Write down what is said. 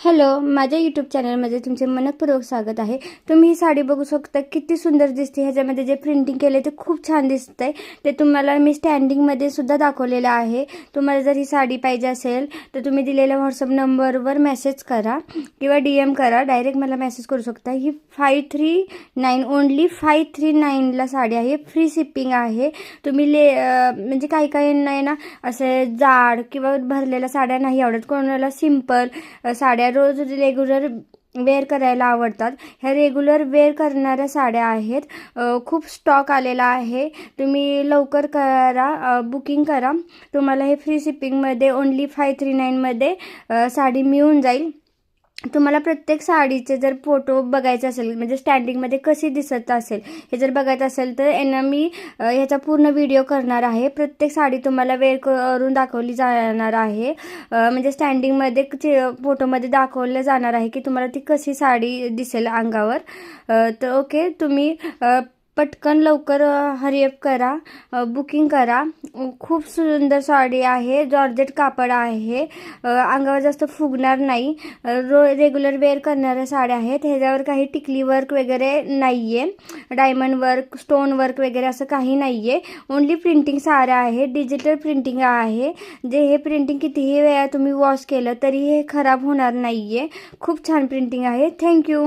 Hello, माझ्या YouTube चॅनलमध्ये तुमचे मनपूर्वक स्वागत आहे। तुम्ही ही साडी बघू शकता, किती सुंदर दिसते। ह्याच्यामध्ये जे प्रिंटिंग केले ते खूप छान दिसतंय। ते तुम्हाला मी स्टँडिंगमध्ये सुद्धा दाखवलेलं आहे। तुम्हाला जर ही साडी पाहिजे असेल तर तुम्ही दिलेल्या व्हॉट्सअप नंबरवर मेसेज करा किंवा DM करा, डायरेक्ट मला मेसेज करू शकता। ही 539 ओनली 539ला साडी आहे, फ्री शिपिंग आहे। तुम्ही म्हणजे काही काहींना ना असे जाड किंवा भरलेल्या साड्या नाही आवडत, कोणाला सिंपल साड्या रोज रेग्युलर वेअर करायला आवडतात। ह्या रेग्युलर वेअर करणाऱ्या साड्या आहेत। खूप स्टॉक आलेला आहे, तुम्ही लवकर करा, बुकिंग करा। तुम्हाला हे फ्री शिपिंगमध्ये ओनली 539मध्ये साडी मिळून जाईल। तुम्हाला प्रत्येक साडीचे जर फोटो बघायचे असेल, म्हणजे स्टँडिंगमध्ये कशी दिसत असेल हे जर बघायचं असेल तर मी ह्याचा पूर्ण व्हिडिओ करणार आहे। प्रत्येक साडी तुम्हाला वेअर करून दाखवली जाणार आहे, म्हणजे स्टँडिंगमध्ये फोटोमध्ये दाखवलं जाणार आहे की तुम्हाला ती कशी साडी दिसेल अंगावर। तर ओके, तुम्ही पटकन लवकर हरिअप करा, बुकिंग करा। खूप सुंदर साडी आहे, जॉर्जेट कापड आहे, अंगावर जास्त फुगणार नाही, रेग्युलर वेअर करणाऱ्या साड्या आहेत। ह्याच्यावर काही टिकली वर्क वगैरे नाही आहे, डायमंड वर्क, स्टोन वर्क वगैरे असं काही नाही आहे। ओनली प्रिंटिंग साड्या आहे, डिजिटल प्रिंटिंग आहे। जे हे प्रिंटिंग कितीही वेळा तुम्ही वॉश केलं तरी हे खराब होणार नाही आहे। खूप छान प्रिंटिंग आहे। थँक्यू।